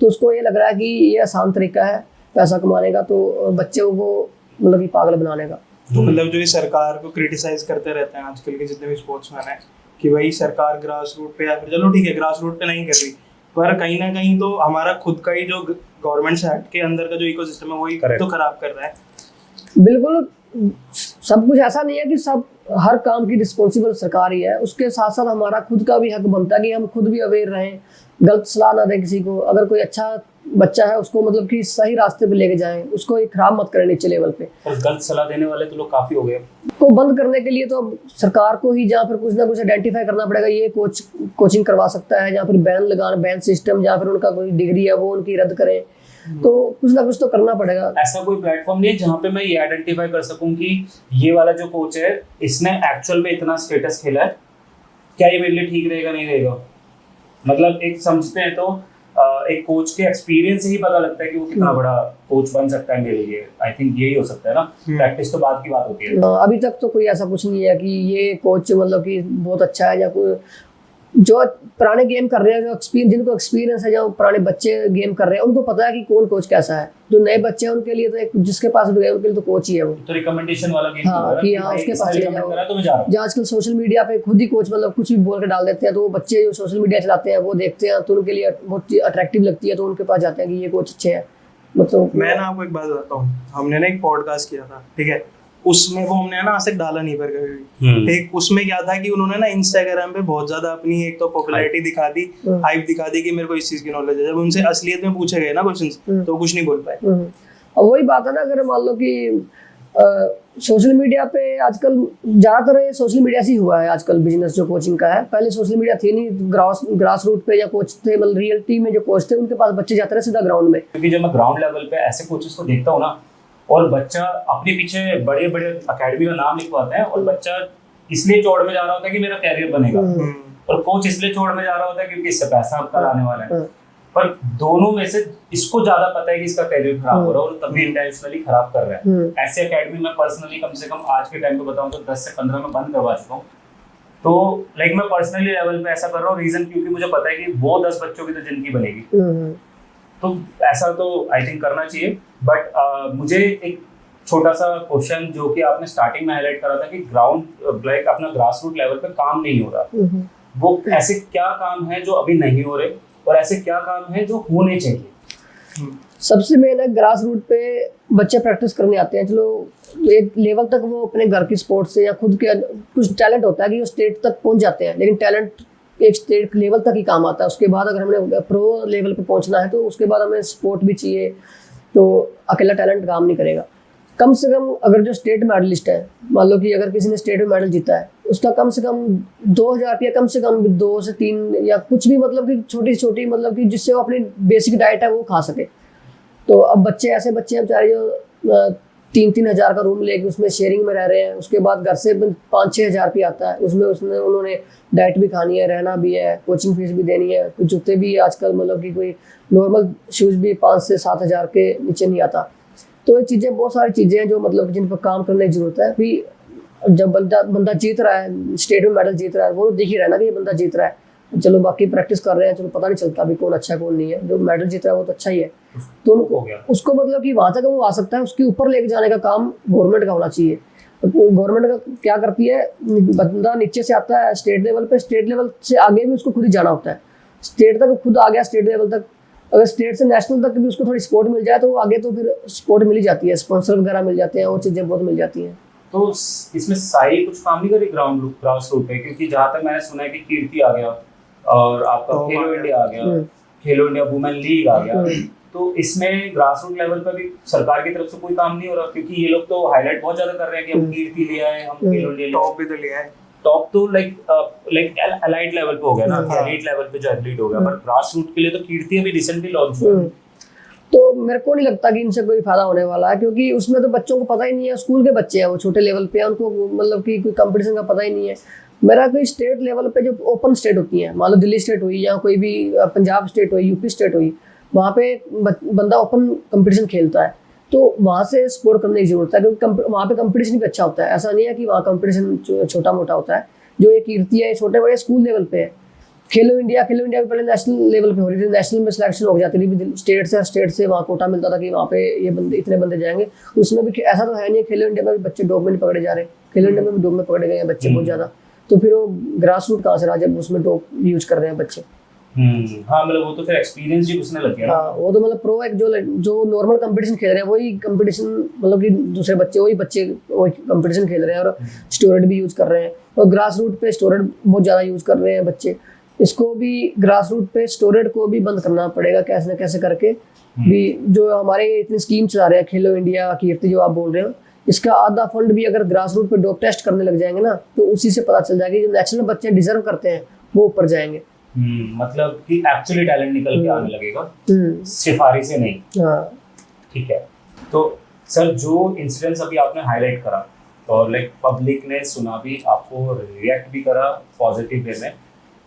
तो उसको ये लग रहा है कि ये आसान तरीका है पैसा कमाने का, तो बच्चों को मतलब कि पागल बनाने का। तो मतलब जो ये सरकार को क्रिटिसाइज करते रहते हैं आजकल के जितने भी स्पोर्ट्समैन हैं कि भाई सरकार ग्रास रूट पे, या फिर चलो ठीक है ग्रास रूट पे नहीं कर रही, पर कहीं ना कहीं तो हमारा खुद का ही जो गवर्नमेंट से हट के अंदर का जो इकोसिस्टम है वही तो खराब कर रहा है। बिल्कुल, सब कुछ ऐसा नहीं है कि सब हर काम की रिस्पॉन्सिबल सरकार ही है, उसके साथ साथ हमारा खुद का भी हक बनता है कि हम खुद भी अवेयर रहें, गलत सलाह ना दें किसी को। अगर कोई अच्छा बच्चा है उसको मतलब कि सही रास्ते पे लेके जाएं, उसको एक खराब मत करें नीचे लेवल पे। और गलत सलाह देने वाले तो लोग काफी हो गए। को बंद करने के लिए तो अब सरकार को ही जहाँ पर कुछ ना कुछ आइडेंटिफाई करना पड़ेगा, ये कोचिंग करवा सकता है, या फिर बैन सिस्टम, या फिर उनका कोई डिग्री है वो उनकी रद्द करें, तो कुछ ना कुछ तो करना पड़ेगा। ऐसा कोई प्लेटफॉर्म नहीं है जहाँ पे मैं ये आइडेंटिफाई कर सकूं कि ये वाला जो कोच है इसने एक्चुअल में इतना स्टेटस खेला है, क्या ये मेरे लिए ठीक रहेगा नहीं रहेगा? मतलब एक समझते हैं तो एक कोच के एक्सपीरियंस से ही पता लगता है कि वो कितना बड़ा कोच बन सकता है मेरे लिए। आई थिंक यही हो सकता है ना, प्रैक्टिस तो बाद की बात होती है। अभी तक तो कोई ऐसा कुछ नहीं है कि ये कोच मतलब कि बहुत अच्छा है, या कोई जो पुराने गेम कर रहे हैं, जिनको एक्सपीरियंस है, जो पुराने बच्चे गेम कर रहे हैं, उनको पता है कि कौन कोच कैसा है। जो नए बच्चे हैं उनके लिए तो एक जिसके पास भी गए उनके लिए तो कोच ही है वो, तो रिकमेंडेशन वाला गेम हाँ, कि हाँ उसके पास ले जाओ। तो मैं जा रहा हूं। जो आजकल सोशल मीडिया पे खुद ही कोच मतलब कुछ भी बोल के डाल देते हैं, तो वो बच्चे जो सोशल मीडिया चलाते हैं वो देखते हैं तो उनके लिए बहुत अट्रैक्टिव लगती है, तो उनके पास जाते हैं कि ये कोच अच्छे हैं। मतलब मैं ना आपको एक बात बताता हूँ, हमने ना एक पॉडकास्ट किया था, ठीक है, उसमें वो हमने ना आज तक डाला नहीं पर कभी। ठीक, उसमें क्या था कि उन्होंने ना इंस्टाग्राम पे बहुत ज्यादा अपनी एक तो पॉपुलैरिटी दिखा दी, हाइप दिखा दी कि मेरे को इस चीज की नॉलेज है। जब उनसे असलियत में पूछे गए ना क्वेश्चंस तो कुछ नहीं बोल पाए। अब वही बात है ना, अगर मान लो कि सोशल मीडिया पे आजकल ज़्यादातर ये सोशल मीडिया से ही हुआ है आजकल बिजनेस जो कोचिंग का है। पहले सोशल मीडिया थी नहीं, ग्रास रूट पे या कोच थे, मतलब रियलिटी में जो कोच थे उनके पास बच्चे जाते रहे सीधा ग्राउंड में। क्योंकि जब मैं ग्राउंड लेवल पे ऐसे कोचेस को देखता हूँ ना, और बच्चा अपने पीछे बड़े बड़े अकेडमी का नाम लिखवाते हैं, और बच्चा इसलिए चौड़ में जा रहा होता है कि मेरा कैरियर बनेगा, और कोच इसलिए चौड़ में जा रहा होता है क्योंकि इससे पैसा आपका आने वाला है। पर दोनों में से इसको ज्यादा पता है कि इसका कैरियर खराब हो रहा है, और तभी इंटेंशनली खराब कर रहा है। ऐसे अकेडमी मैं पर्सनली कम से कम आज के टाइम पे बताऊं तो 10 से 15 में बंद करवा चुका हूँ, तो लाइक मैं पर्सनली लेवल पे ऐसा कर रहा हूँ, रीजन क्योंकि मुझे पता है कि वो 10 बच्चों की तो जिंदगी बनेगी, तो ऐसा तो आई थिंक करना चाहिए। बट मुझे एक छोटा सा क्वेश्चन जो कि आपने स्टार्टिंग में हाईलाइट करा था कि ग्राउंड लाइक अपना ग्रास रूट लेवल पे काम नहीं हो रहा, वो ऐसे क्या काम है जो अभी नहीं हो रहे और ऐसे क्या काम है जो होने चाहिए? सबसे मेन है ग्रास रूट पे बच्चे प्रैक्टिस करने आते हैं, चलो एक लेवल तक वो अपने घर की स्पोर्ट से या खुद के कुछ टैलेंट होता है कि वो स्टेट तक पहुंच जाते हैं, लेकिन टैलेंट एक स्टेट लेवल तक ही काम आता है। उसके बाद अगर हमने प्रो लेवल पे पहुंचना है तो उसके बाद हमें सपोर्ट भी चाहिए, तो अकेला टैलेंट काम नहीं करेगा। कम से कम अगर जो स्टेट मेडलिस्ट है, मान लो कि अगर किसी ने स्टेट में मेडल जीता है, उसका कम से कम 2000 रुपया, कम से कम 2 से 3 या कुछ भी, मतलब कि छोटी छोटी, मतलब कि जिससे वो अपनी बेसिक डाइट है वो खा सके। तो अब बच्चे ऐसे बच्चे हैं बेचारे जो 3-3 हज़ार का रूम लेके उसमें शेयरिंग में रह रहे हैं, उसके बाद घर से 5-6 हज़ार रुपया आता है, उसमें उन्होंने डाइट भी खानी है, रहना भी है, कोचिंग फीस भी देनी है, कुछ जूते भी आजकल, मतलब कि कोई नॉर्मल शूज़ भी 5 से 7 हज़ार के नीचे नहीं आता। तो ये चीज़ें, बहुत सारी चीज़ें हैं जो मतलब जिन पर काम करने की ज़रूरत है। अभी जब बंदा जीत रहा है, स्टेट में मेडल जीत रहा है, वो तो दिख ही रहा है ना कि ये बंदा जीत रहा है। चलो बाकी प्रैक्टिस कर रहे हैं, चलो पता नहीं चलता अभी कौन अच्छा कौन नहीं है, जो मेडल जीत रहा है वो तो अच्छा ही है। तो उसको मतलब कि वहाँ तक वो आ सकता है, उसके ऊपर लेके जाने का काम गवर्नमेंट का होना चाहिए। तो गवर्नमेंट का क्या करती है, बंदा नीचे से आता है स्टेट लेवल पे, स्टेट लेवल से आगे भी उसको खुद ही जाना होता है। स्टेट तक खुद आ गया, स्टेट लेवल तक, अगर स्टेट से नेशनल तक भी उसको थोड़ी सपोर्ट मिल जाए तो आगे तो फिर सपोर्ट मिल ही जाती है, स्पॉन्सर वगैरह मिल जाते हैं और चीज़ें बहुत मिल जाती हैं। तो इसमें साई कुछ काम नहीं करी ग्रास रूट पे? क्योंकि जहाँ तक मैंने सुना है कि कीर्ति आ गया और आपका खेलो इंडिया आ गया, खेलो इंडिया वुमेन लीग आ गया, तो इसमें ग्रास रूट लेवल पर भी सरकार की तरफ से कोई काम नहीं हो रहा? क्योंकि ये लोग तो हाईलाइट बहुत ज्यादा कर रहे हैं कि हम कीर्ति लिया है, हम खेलो इंडिया टॉप भी तो लिया है। टॉप तो लाइक एलाइट लेवल पे हो गया ना, एलीट लेवल पे जो एथलीट हो गया, पर ग्रास रूट के लिए तो कीर्ति अभी रिसेंटली लॉन्च हुआ। तो मेरे को नहीं लगता कि इनसे कोई फायदा होने वाला है, क्योंकि उसमें तो बच्चों को पता ही नहीं है, स्कूल के बच्चे हैं वो छोटे लेवल पे हैं, उनको मतलब कि कोई कंपटीशन का पता ही नहीं है। मेरा कोई स्टेट लेवल पे जो ओपन स्टेट होती हैं, मान लो दिल्ली स्टेट हुई या कोई भी पंजाब स्टेट हुई, यूपी स्टेट हुई, वहाँ पे बंदा ओपन कंपटीशन खेलता है, तो वहाँ से सपोर्ट करने की जरूरत है, क्योंकि वहाँ पे कंपटीशन भी अच्छा होता है। ऐसा नहीं है कि वहाँ कंपटीशन छोटा मोटा होता है। जो ये कीर्ति है छोटे बड़े स्कूल लेवल पे है। खेलो इंडिया भी पहले नेशनल लेवल पे हो रही थी, नेशनल में सिलेक्शन हो जाती थी, स्टेट से वहाँ कोटा मिलता था कि वहाँ पे ये बंदे इतने बंदे जाएंगे। उसमें भी ऐसा तो है नहीं, खेलो इंडिया में भी बच्चे डोप में नहीं पकड़े जा रहे, खेलो इंडिया में भी डोप में पकड़े गए हैं बच्चे बहुत ज़्यादा। तो फिर वो ग्रास रूट कहाँ से रहा जब उसमें डोप यूज कर रहे हैं बच्चे? हाँ, मतलब वो तो फिर एक्सपीरियंस ही उसने लग गया। हाँ, वो तो मतलब प्रो एक जो नॉर्मल कंपटीशन खेल रहे हैं वही कंपटीशन, मतलब कि दूसरे बच्चे वही कंपटीशन खेल रहे हैं और स्टोरेड भी यूज़ कर रहे हैं, और ग्रास रूट पे स्टोरेड बहुत ज़्यादा यूज़ कर रहे हैं बच्चे। इसको भी ग्रास रूट पे स्टोरेड को भी बंद करना पड़ेगा कैसे न कैसे करके भी। जो हमारे इतनी स्कीम चला रहे हैं खेलो इंडिया, कीर्ति जो आप बोल रहे हो, इसका आधा फंड भी अगर ग्रास रूट पे डोप टेस्ट करने लग जाएंगे ना, तो उसी से पता चल जाएगा जो नेशनल बच्चे डिजर्व करते हैं वो ऊपर जाएंगे। मतलब कि एक्चुअली टैलेंट निकल के आने लगेगा, सिफारिश से नहीं। हाँ, ठीक है। तो सर, जो इंसिडेंट्स अभी आपने हाईलाइट करा और लाइक पब्लिक ने सुना भी, आपको रिएक्ट भी करा पॉजिटिव वे में,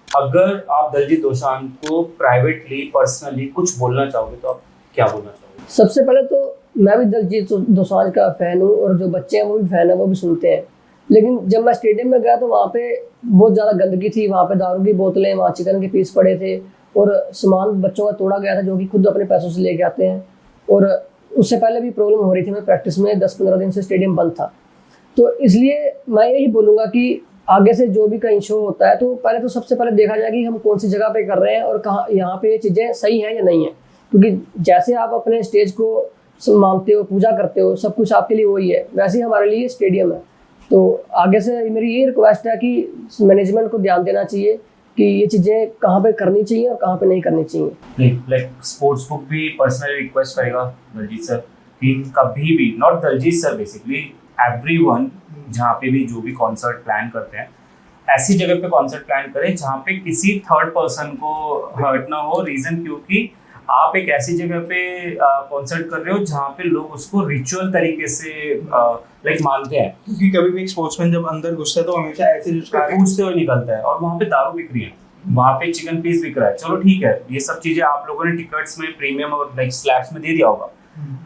अगर आप दलजीत दोसांझ को प्राइवेटली पर्सनली कुछ बोलना चाहोगे तो आप क्या बोलना चाहोगे? सबसे पहले तो मैं भी दलजीत दोसांझ का फ़ैन हूँ, और जो बच्चे हैं वो भी फ़ैन है, वो भी सुनते हैं। लेकिन जब मैं स्टेडियम में गया तो वहाँ पे बहुत ज़्यादा गंदगी थी, वहाँ पे दारू की बोतलें, वहाँ चिकन के पीस पड़े थे, और सामान बच्चों का तोड़ा गया था जो कि खुद अपने पैसों से लेके आते हैं। और उससे पहले भी प्रॉब्लम हो रही थी, मैं प्रैक्टिस में 10-15 दिन से स्टेडियम बंद था। तो इसलिए मैं यही बोलूँगा कि आगे से जो भी कहीं शो होता है तो पहले तो सबसे पहले देखा जाए कि हम कौन सी जगह पे कर रहे हैं और कहाँ यहाँ पे ये चीज़ें सही हैं या नहीं है। क्योंकि जैसे आप अपने स्टेज को मानते हो, पूजा करते हो, सब कुछ आपके लिए वही है, वैसे ही हमारे लिए स्टेडियम है। तो आगे से मेरी ये रिक्वेस्ट है कि मैनेजमेंट को ध्यान देना चाहिए कि ये चीज़ें कहाँ पे करनी चाहिए और कहाँ पे नहीं करनी चाहिए। लाइक स्पोर्ट्स बुक भी पर्सनली रिक्वेस्ट करेगा दलजीत सर कि कभी भी, not Daljit sir, basically everyone, जहाँ पे भी जो भी कॉन्सर्ट प्लान करते हैं, ऐसी जगह पे कॉन्सर्ट प्लान करें जहाँ पे किसी थर्ड पर्सन को हर्ट ना हो। रीजन क्योंकि आप एक ऐसी जगह पे कॉन्सर्ट कर रहे हो जहाँ पे लोग उसको रिचुअल तरीके से लाइक मानते हैं। क्योंकि कभी भी एक स्पोर्ट्समैन जब अंदर घुसता है तो हमेशा ऐसे पूछते हुए निकलता है, और वहाँ पे दारू बिक रही है, वहाँ पे चिकन पीस बिक रहा है। चलो ठीक है, ये सब चीजें आप लोगों ने टिकट्स में प्रीमियम और लाइक स्लैब्स में दे दिया होगा,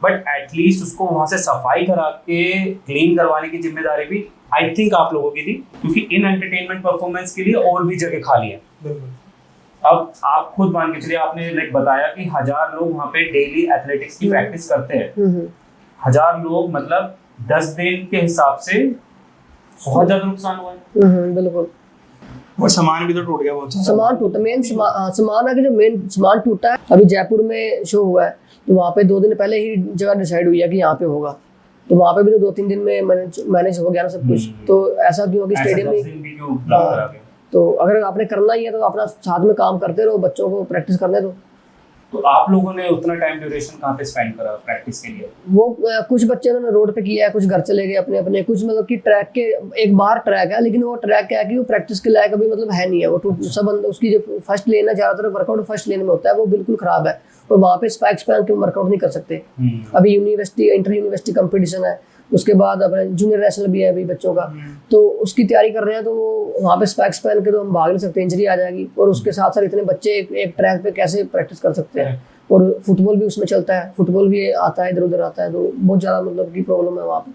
बट एटलीस्ट उसको वहाँ से सफाई करा के क्लीन करवाने की जिम्मेदारी भी आई थिंक आप लोगों की थी, क्योंकि इन एंटरटेनमेंट परफॉर्मेंस के लिए और भी जगह खाली है। बिल्कुल। अब आप खुद मान के चलिए, आपने लाइक बताया कि 1000 लोग वहाँ पे डेली एथलेटिक्स की प्रैक्टिस करते हैं। 1000 लोग मतलब 10 दिन के हिसाब से बहुत ज्यादा नुकसान हुआ है। बिल्कुल। और सामान भी तो टूट गया बहुत सारा। सामान टूटा, मेन सामान है कि जो मेन सामान टूटा है। अभी जयपुर में शो हुआ है, तो वहाँ पे 2 दिन पहले ही जगह डिसाइड हुई है कि यहाँ पे होगा, तो वहाँ पे भी तो 2-3 दिन में मैनेज हो गया ना सब कुछ। तो ऐसा क्यों कि स्टेडियम में, तो अगर आपने करना ही है तो अपना साथ में काम करते रहो, बच्चों को प्रैक्टिस करने दो। तो आप लोगों ने उतना टाइम ड्यूरेशन कहाँ पे स्पेंड करा प्रैक्टिस के लिए? वो कुछ बच्चे उन्होंने रोड पे किया है, कुछ घर चले गए अपने अपने, कुछ मतलब कि ट्रैक के एक बाहर ट्रैक है, लेकिन वो ट्रैक क्या है कि वो प्रैक्टिस के लायक अभी मतलब है नहीं है। वो सब उसकी जो फर्स्ट लेन है, ज़्यादातर वर्कआउट फर्स्ट लेन में होता है, वो बिल्कुल खराब है, और वहाँ पे स्पाइक्स पहन के वर्कआउट नहीं कर सकते। अभी यूनिवर्सिटी इंटर यूनिवर्सिटी कंपटीशन है, उसके बाद अपने जूनियर नेशनल भी है अभी बच्चों का, तो उसकी तैयारी कर रहे हैं। तो वो वहाँ पे स्पेक्स पहन के तो हम भाग नहीं सकते, इंजरी आ जाएगी। और उसके साथ साथ इतने बच्चे एक ट्रैक पे कैसे प्रैक्टिस कर सकते हैं? और फुटबॉल भी उसमें चलता है, फुटबॉल भी आता है, इधर उधर आता है, तो बहुत ज़्यादा मतलब की प्रॉब्लम है वहाँ पे।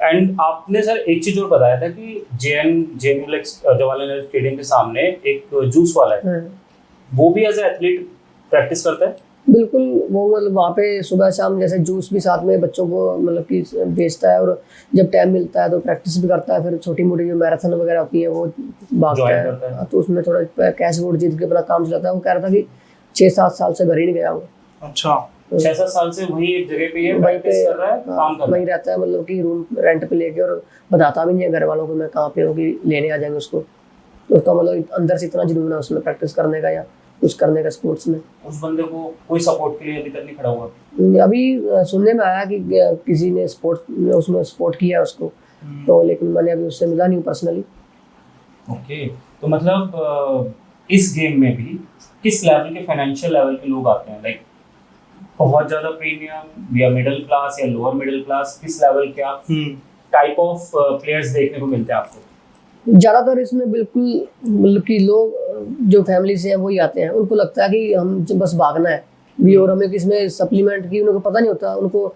एंड आपने सर एक चीज और बताया था कि जेएनयू जवाहरलाल नेहरू स्टेडियम के सामने एक जूस वाला है, वो भी एज ए एथलीट प्रैक्टिस करता है? बिल्कुल, वो मतलब वहाँ पे सुबह शाम जैसे जूस भी साथ में बच्चों को मतलब कि बेचता है, और जब टाइम मिलता है तो प्रैक्टिस भी करता है। फिर छोटी मोटी जो मैराथन वगैरह होती है वो भागता है, तो उसमें थोड़ा कैश वोट जीत के अपना काम चलाता है। वो कह रहा था कि 6-7 साल से घर ही नहीं गया वो। अच्छा, 6-7 साल से वही एक जगह पे ये प्रैक्टिस कर रहा है, काम कर रहा है, वहीं रहता है, मतलब कि रूम रेंट पे लेके, और बताता भी नहीं है घर वालों को मैं कहाँ पे हूँ कि लेने आ जाएंगे उसको। तो उसका मतलब अंदर से इतना जुनून है उसमें प्रैक्टिस करने का या कुछ करने का स्पोर्ट्स में। उस बंदे को कोई सपोर्ट के लिए अभी तक नहीं खड़ा हुआ? अभी सुनने में आया कि किसी ने उसमें सपोर्ट किया उसको, तो लेकिन मैंने अभी उससे मिला नहीं पर्सनली। ओके, तो मतलब इस गेम में भी किस लेवल के फाइनेंशियल लेवल के लोग आते हैं? लाइक बहुत ज्यादा प्रीमियम या मिडिल क्लास या लोअर मिडिल क्लास, किस लेवल के आप टाइप ऑफ प्लेयर्स देखने को मिलते हैं आपको? ज़्यादातर इसमें बिल्कुल मतलब कि लोग जो फैमिली से हैं वही आते हैं। उनको लगता है कि हम बस भागना है भी, और हमें किसमें सप्लीमेंट की उनको पता नहीं होता। उनको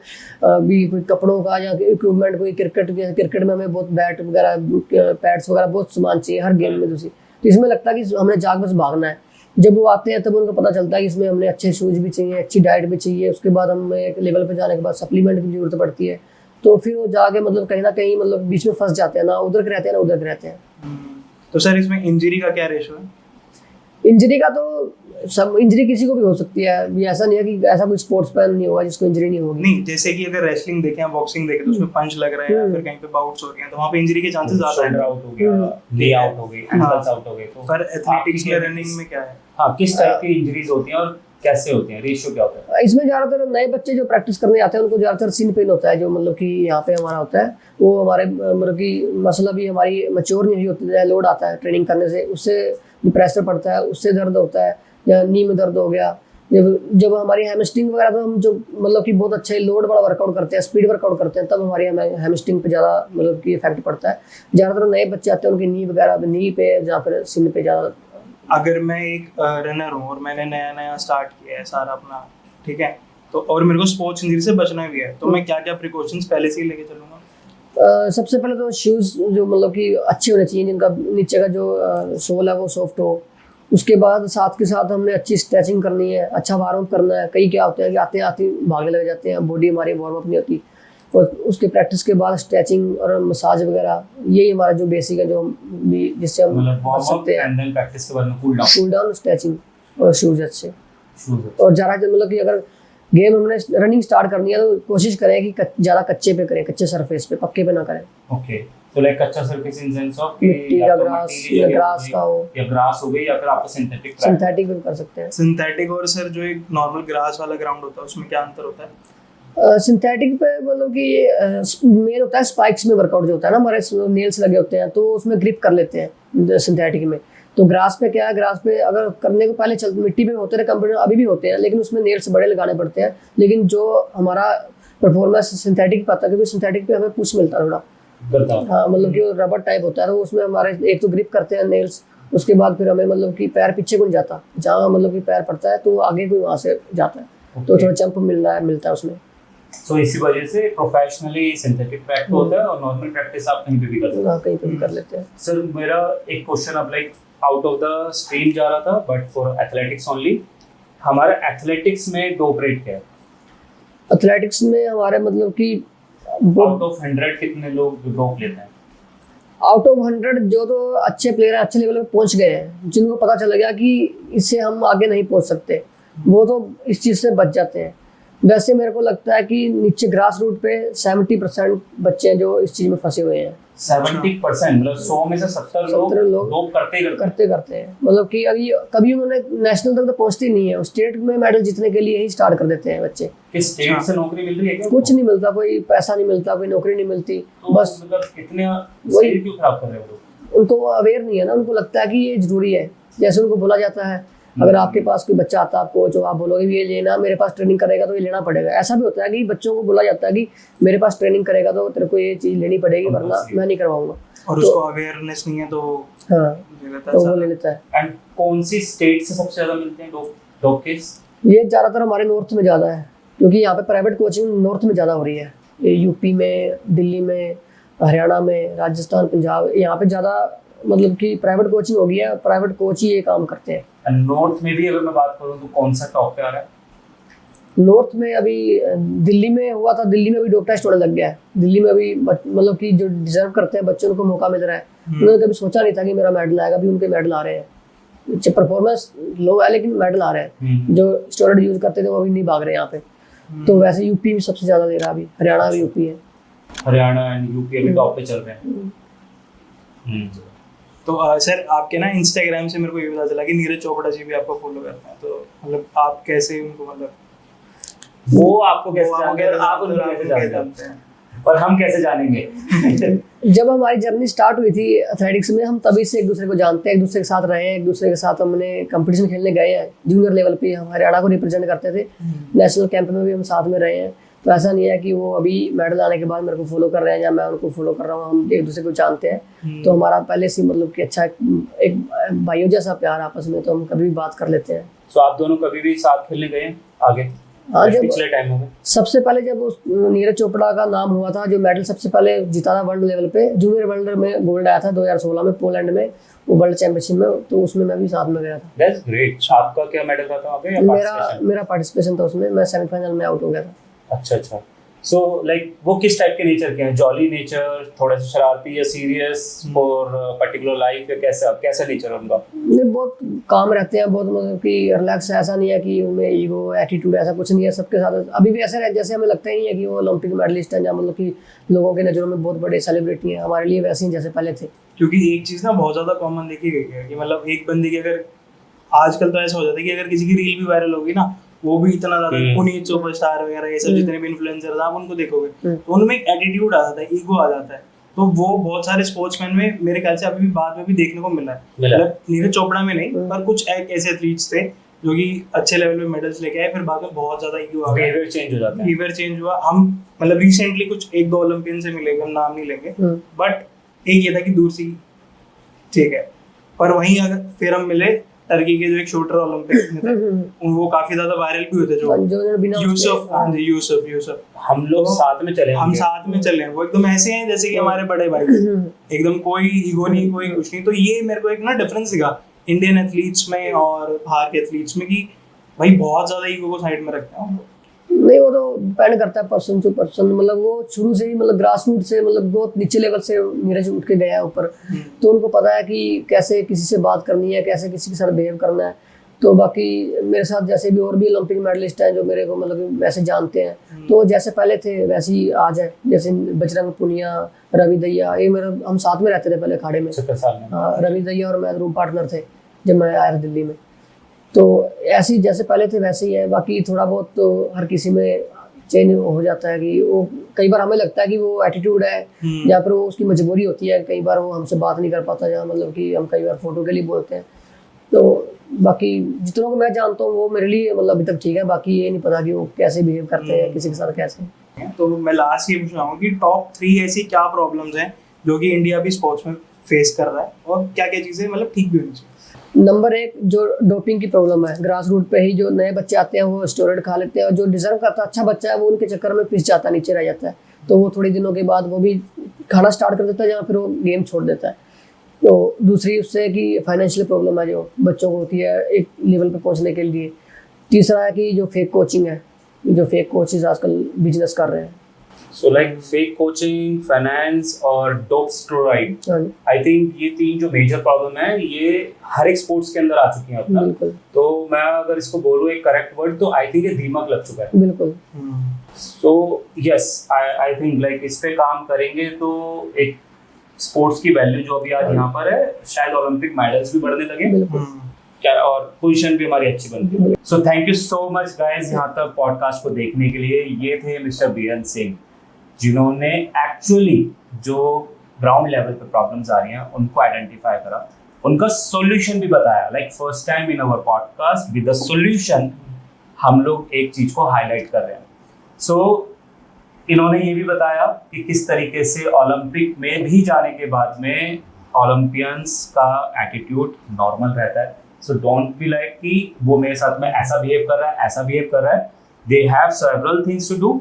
भी कोई कपड़ों का या इक्विपमेंट, कोई क्रिकेट में हमें बहुत बैट वगैरह, पैड्स वगैरह बहुत सामान चाहिए हर गेम में दूसरी, तो इसमें लगता है कि हमने जाकर बस भागना है। जब वो आते हैं तब उनको पता चलता है कि इसमें हमने अच्छे शूज़ भी चाहिए, अच्छी डाइट भी चाहिए, उसके बाद हमें एक लेवल पर जाने के बाद सप्लीमेंट की जरूरत पड़ती है। तो फिर वो जाके मतलब कहीं ना कहीं मतलब बीच में फंस जाते हैं, ना उधर के रहते हैं ना उधर के रहते हैं। तो सर इसमें इंजरी का क्या रेशो है? इंजरी का तो सब, इंजरी किसी को भी हो सकती है, भी ऐसा नहीं है कि ऐसा कोई स्पोर्ट्स मैन नहीं होगा जिसको इंजरी नहीं होगी। नहीं, जैसे कि अगर रेसलिंग देखें या बॉक्सिंग देखें तो उसमें पंच लग रहा है या फिर कहीं पे बाउट्स हो रहे हैं, तो वहाँ पे इंजरी के चांसेस ज्यादा हैं। आउट हो गया, नी आउट हो गई, एंकल्स आउट हो गए। तो पर एथलेटिक्स में, रनिंग में क्या है? हाँ, किस टाइप की इंजरीज होती हैं और कैसे होती हैं, रेशियो क्या होता है? इसमें ज़्यादातर नए बच्चे जो प्रैक्टिस करने आते हैं उनको ज़्यादातर सिन पेन होता है, जो मतलब कि यहाँ पे हमारा होता है। वो हमारे मतलब कि मसला भी हमारी मैच्योर नहीं हुई होती है, लोड आता है ट्रेनिंग करने से, उससे प्रेशर पड़ता है, उससे दर्द होता है, या नी में दर्द हो गया। जब हमारी हैमस्ट्रिंग वगैरह, तो हम जो मतलब कि बहुत अच्छे लोड वाला वर्कआउट करते हैं, स्पीड वर्कआउट करते हैं, तब हमारी हैमस्ट्रिंग पे ज़्यादा मतलब कि इफेक्ट पड़ता है। ज़्यादातर नए बच्चे आते हैं उनकी नी वगैरह, नी पे या फिर सिन पे ज़्यादा। अगर मैं एक रनर हूँ और मैंने नया स्टार्ट किया है सारा अपना, ठीक है, तो और मेरे को स्पोर्ट्स इंजरी से बचना भी है, तो मैं क्या क्या प्रिकॉशंस पहले से ही लेके चलूँगा? सबसे पहले तो शूज़ जो मतलब कि अच्छे होने चाहिए, जिनका नीचे का जो सोल है वो सॉफ्ट हो। उसके बाद साथ के साथ हमने अच्छी स्ट्रेचिंग करनी है, अच्छा वार्म अप करना है। कई क्या होते हैं कि आते आते भागने लग जाते हैं, बॉडी हमारी वार्म अप नहीं होती, और उसके प्रैक्टिस के बाद स्ट्रेचिंग और मसाज वगैरह, यही हमारा जो बेसिक है, जो जिससे हम बच सकते हैं। एंड देन प्रैक्टिस के बाद में कूल डाउन, स्ट्रेचिंग और शूज़ अच्छे। और ज़्यादा मतलब कि अगर गेम हमने रनिंग स्टार्ट करनी है तो कोशिश करें कि ज़्यादा कच्चे पे करें, कच्चे सरफेस पे, पक्के पे ना करें। ओके, तो लाइक कच्चा सरफेस इन सेंस ऑफ मिट्टी या ग्रास का हो, या ग्रास हो गई, या फिर आप सिंथेटिक भी कर सकते हैं। सिंथेटिक और सर जो एक नॉर्मल ग्रास वाला ग्राउंड होता है उसमें क्या अंतर होता है? सिंथेटिक पे मतलब कि मेन होता है स्पाइक्स में वर्कआउट जो होता है ना, हमारे नेल्स लगे होते हैं, तो उसमें ग्रिप कर लेते हैं सिंथेटिक में। तो ग्रास पे क्या है, ग्रास पे अगर करने को पहले मिट्टी पे होते रहे कंप्यूटर, अभी भी होते हैं, लेकिन उसमें नेल्स बड़े लगाने पड़ते हैं। लेकिन जो हमारा परफॉर्मेंस सिंथेटिक पे आता है, क्योंकि सिंथेटिक पे हमें पुश मिलता है थोड़ा, हाँ मतलब कि रबर टाइप होता है, तो उसमें हमारे एक तो ग्रिप करते हैं नेल्स, उसके बाद फिर हमें मतलब कि पैर पीछे को नहीं जाता, जहाँ मतलब कि पैर पड़ता है तो आगे कोई वहाँ से जाता है, तो थोड़ा जंप मिलता है उसमें। सो इसी वजह से प्रोफेशनली सिंथेटिक ट्रैक होता है और नॉर्मल प्रैक्टिस आप कहीं पे भी कर सकते हाँ, कहीं पे भी कर लेते हैं। सर मेरा एक क्वेश्चन अब like out of the stream जा रहा था बट फॉर एथलेटिक्स ओनली, हमारा एथलेटिक्स में डोप रेट क्या है? एथलेटिक्स में हमारे मतलब कि आउट ऑफ 100 कितने लोग डोप लेते हैं? आउट ऑफ 100 जो तो अच्छे प्लेयर हैं, अच्छे लेवल पे पहुंच गए हैं, जिनको पता चल गया कि इससे हम आगे नहीं पहुंच सकते, वो तो इस चीज़ से बच जाते हैं। वैसे मेरे को लगता है कि नीचे ग्रास रूट पे 70% बच्चे हैं जो इस चीज़ में फंसे हुए हैं। 70% मतलब 100 में से 70 लोग डोप करते हैं, मतलब कि अभी कभी उन्होंने नेशनल तक तो पहुंचते ही नहीं है, स्टेट में मेडल जीतने के लिए ही स्टार्ट कर देते हैं बच्चे। कि स्टेट से नौकरी मिल रही है क्या? कुछ नहीं मिलता, कोई पैसा नहीं मिलता, कोई नौकरी नहीं मिलती, तो बस मतलब कितने शरीर क्यों खराब कर रहे हो लोग? उनको अवेयर नहीं है ना, उनको लगता है कि ये जरूरी है। जैसे उनको बोला जाता है अगर आपके पास कोई बच्चा आता है आपको, जो आप बोलोगे ये लेना, मेरे पास ट्रेनिंग करेगा तो ये लेना पड़ेगा। ऐसा भी होता है कि बच्चों को बोला जाता है कि मेरे पास ट्रेनिंग करेगा तो तेरे को ये चीज़ लेनी पड़ेगी, वरना मैं नहीं करवाऊंगा। और उसको अवेयरनेस नहीं है तो हाँ, तो वो ले लेता है। एंड कौन सी स्टेट से सबसे ज्यादा मिलते हैं डोप केस? ये ज़्यादातर हमारे नॉर्थ में ज़्यादा है, क्योंकि यहाँ पे प्राइवेट कोचिंग नॉर्थ में ज़्यादा हो रही है। ये यूपी में, दिल्ली में, हरियाणा में, राजस्थान, पंजाब, यहाँ पे ज़्यादा मतलब कि प्राइवेट कोचिंग हो गई है, प्राइवेट कोच ही ये काम करते हैं। नॉर्थ में भी अगर मैं बात करूँ तो कौन सा टॉप पे आ रहा है? नॉर्थ में अभी दिल्ली में हुआ था, दिल्ली में अभी डोप टेस्ट होने लग गया है। दिल्ली में अभी मतलब कि जो डिजर्व करते हैं बच्चों को मौका मिल रहा है। उन्होंने कभी सोचा नहीं था कि मेरा मेडल आएगा, अभी उनके मेडल आ रहे हैं। परफॉर्मेंस लो है लेकिन मेडल आ रहे हैं। जो स्टेरॉइड यूज करते थे वो अभी नहीं भाग रहे यहाँ पे। तो वैसे यूपी भी सबसे ज्यादा दे रहा है अभी, हरियाणा भी यूपी है। हरियाणा एंड यूपी अभी टॉप पे चल रहे हैं। तो सर आपके ना इंस्टाग्राम से मेरे को ये पता चला कि नीरज चोपड़ा जी भी आपको फॉलो करते हैं, तो मतलब आप कैसे उनको मतलब वो आपको कैसे जानते हैं, आप उनको कैसे जानते हैं और हम कैसे जानेंगे? जब हमारी जर्नी स्टार्ट हुई थी एथलेटिक्स में, हम तभी से एक दूसरे को जानते हैं, एक दूसरे के साथ रहे हैं, एक दूसरे के साथ हमने कंपटीशन खेलने गए हैं। जूनियर लेवल पे हम हरियाणा को रिप्रेजेंट करते थे, नेशनल कैंप में भी हम साथ में रहे हैं। तो ऐसा नहीं है कि वो अभी मेडल आने के बाद मेरे को फॉलो कर रहे हैं या मैं उनको फॉलो कर रहा हूँ, हम एक दूसरे को जानते हैं। तो हमारा पहले से मतलब कि अच्छा एक भाइयों जैसा प्यार आपस में, तो हम कभी भी बात कर लेते हैं। तो आप दोनों कभी भी साथ खेलने गए आगे? हाँ, जब पिछले टाइमों में सबसे पहले जब उस नीरज चोपड़ा का नाम हुआ था, जो मेडल सबसे पहले जीता था वर्ल्ड लेवल पे, जूनियर वर्ल्ड में गोल्ड आया था 2016 में पोलैंड में, वो वर्ल्ड चैंपियनशिप में, तो उसमें मैं भी साथ में गया था। That's great. आपका क्या मेडल था वहाँ पे या मेरा पार्टिसिपेशन था उसमें, मैं सेमीफाइनल में आउट हो गया था। अच्छा। सो लाइक वो किस टाइप के नेचर के हैं? जॉली नेचर, थोड़ा सा शरारती या सीरियस फॉर पर्टिकुलर लाइफ, या कैसा नेचर है उनका? नहीं, बहुत काम रहते हैं, बहुत मतलब कि रिलैक्स है। ऐसा नहीं है कि उनमें ईगो एटीट्यूड ऐसा कुछ नहीं है। सबके साथ अभी भी ऐसे जैसे हमें लगता ही नहीं है कि वो ओलंपिक मेडलिस्ट हैं, या मतलब कि लोगों के नज़रों में बहुत बड़े सेलिब्रिटी हैं। हमारे लिए वैसे ही जैसे पहले थे। क्योंकि एक चीज़ ना बहुत ज़्यादा कॉमन देखी गई है कि मतलब एक बंदे की अगर आजकल तो ऐसा हो जाता है कि अगर किसी की रील भी वायरल होगी ना, वो भी इतना ज्यादा पुनीत सुपरस्टार वगैरह ये सब जितने भी इन्फ्लुएंसर आप उनको देखोगे तो उनमें एक एटीट्यूड आ जाता है, ईगो आ जाता है। तो वो बहुत सारे स्पोर्ट्समैन में मेरे ख्याल से अभी भी बाद में भी देखने को मिला है। मतलब नीरज चोपड़ा में नहीं, पर कुछ ऐसे एथलीट्स थे जो कि अच्छे लेवल पे मेडल्स लेके आए, फिर बाद में बहुत ज्यादा ईगो आ गया, बिहेवियर चेंज हो जाता है। बिहेवियर चेंज हुआ। हम मतलब रिसेंटली कुछ 1-2 ओलंपियन से मिले, हम नाम नहीं लेंगे, बट एक ये था कि दूर सी ठीक है। पर वहीं अगर फिर हम मिले टर्की के जो एक शूटर ओलंपिक में थे, वो काफी ज्यादा वायरल भी हुए थे, जो यूसुफ। हम लोग साथ में चले, हम साथ में चले, वो एकदम ऐसे हैं जैसे कि हमारे बड़े भाई, एकदम कोई ईगो नहीं, कोई कुछ नहीं। तो ये मेरे को एक ना डिफरेंस दिखा इंडियन एथलीट्स में और बाहर के एथलीट्स में कि भाई बहुत ज्यादा ईगो को साइड में रखते हैं। नहीं, वो तो डिपेंड करता है पर्सन टू पर्सन। मतलब वो शुरू से ही मतलब ग्रास रूट से, मतलब बहुत नीचे लेवल से नीरज उठ के गया है ऊपर, तो उनको पता है कि कैसे किसी से बात करनी है, कैसे किसी के साथ बिहेव करना है। तो बाकी मेरे साथ जैसे भी और भी ओलंपिक मेडलिस्ट हैं जो मेरे को मतलब वैसे जानते हैं, तो जैसे पहले थे वैसे ही आज है। जैसे बजरंग पुनिया, रवि दहिया, ये मेरे हम साथ में रहते थे पहले अखाड़े में। हाँ, रवि दहिया और मैं रूम पार्टनर थे जब मैं आया था दिल्ली में। तो ऐसे ही जैसे पहले थे वैसे ही है। बाकी थोड़ा बहुत तो हर किसी में चेंज हो जाता है कि वो कई बार हमें लगता है कि वो एटीट्यूड है, या फिर वो उसकी मजबूरी होती है। कई बार वो हमसे बात नहीं कर पाता, या मतलब कि हम कई बार फोटो के लिए बोलते हैं। तो बाकी जितनों को मैं जानता हूँ वो मेरे लिए मतलब अभी तक ठीक है। बाकी ये नहीं पता कि वो कैसे बिहेव करते हैं किसी के साथ कैसे। तो मैं लास्ट ये पूछना चाहूँगा कि टॉप 3 ऐसी क्या प्रॉब्लम्स हैं जो कि इंडिया भी स्पोर्ट्स में फेस कर रहा है, और क्या क्या चीज़ें मतलब ठीक भी होनी चाहिए? नंबर एक जो डोपिंग की प्रॉब्लम है, ग्रास रूट पे ही जो नए बच्चे आते हैं वो स्टेरॉइड खा लेते हैं, और जो डिजर्व करता अच्छा बच्चा है वो उनके चक्कर में पिस जाता है, नीचे रह जाता है, तो वो थोड़ी दिनों के बाद वो भी खाना स्टार्ट कर देता है या फिर वो गेम छोड़ देता है। तो दूसरी उससे कि फाइनेंशियल प्रॉब्लम है जो बच्चों को होती है एक लेवल पे पहुंचने के लिए। तीसरा है कि जो फेक कोचिंग है, जो फेक कोचेज आजकल बिजनेस कर रहे हैं। So like fake coaching, finance और डोप स्टेरॉइड, आई थिंक ये 3 जो मेजर प्रॉब्लम है ये हर एक स्पोर्ट्स के अंदर आ चुकी हैं अपना। बिल्कुल। तो मैं अगर इसको बोलूँ एक करेक्ट वर्ड, तो आई थिंक ये दीमक लग चुका है। बिल्कुल। So yes, I think like इस पे काम करेंगे तो एक स्पोर्ट्स की वैल्यू जो अभी आज यहाँ पर है, शायद ओलंपिक मेडल्स भी बढ़ने लगे क्या, और पोजीशन भी हमारी अच्छी बनती है। So thank you so much guys यहाँ तक पॉडकास्ट को देखने के लिए। ये थे मिस्टर बीएन सिंह, जिन्होंने एक्चुअली जो ग्राउंड लेवल पे प्रॉब्लम्स आ रही हैं उनको आइडेंटिफाई करा, उनका सॉल्यूशन भी बताया। Like first time in our podcast with the solution हम लोग एक चीज को हाईलाइट कर रहे हैं। सो इन्होंने ये भी बताया कि किस तरीके से ओलंपिक में भी जाने के बाद में ओलंपियंस का एटीट्यूड नॉर्मल रहता है। सो डोंट बी लाइक कि वो मेरे साथ में ऐसा बिहेव कर रहा है, ऐसा बिहेव कर रहा है। They have several things to do,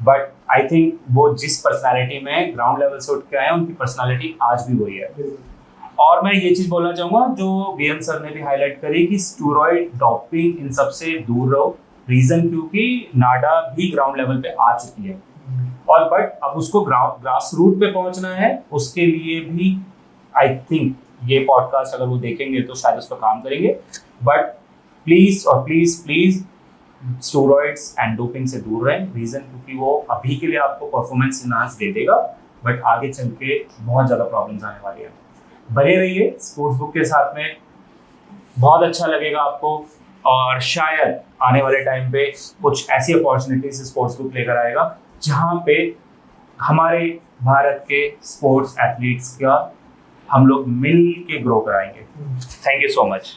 but I think वो जिस पर्सनालिटी में ग्राउंड लेवल से उठ के आए हैं उनकी पर्सनालिटी आज भी वही है। और मैं ये चीज़ बोलना चाहूँगा जो बीएन सर ने भी हाईलाइट करी कि स्टेरॉइड, डोपिंग, इन सब से दूर रहो। रीज़न क्योंकि नाडा भी ग्राउंड लेवल पे आ चुकी है, और बट अब उसको ग्रास रूट पे पहुंचना है, उसके लिए भी आई थिंक ये पॉडकास्ट अगर वो देखेंगे तो शायद उस पर काम करेंगे। बट प्लीज़ और प्लीज़ स्टेरॉइड्स एंड डोपिंग से दूर रहें। रीज़न क्योंकि वो अभी के लिए आपको परफॉर्मेंस इनहांस दे देगा, बट आगे चल के बहुत ज़्यादा प्रॉब्लम्स आने वाली है। बने रहिए स्पोर्ट्स बुक के साथ में, बहुत अच्छा लगेगा आपको, और शायद आने वाले टाइम पे कुछ ऐसी अपॉर्चुनिटीज स्पोर्ट्स बुक लेकर आएगा जहाँ पे हमारे भारत के स्पोर्ट्स एथलीट्स का हम लोग मिल के ग्रो कराएंगे। Thank you so much.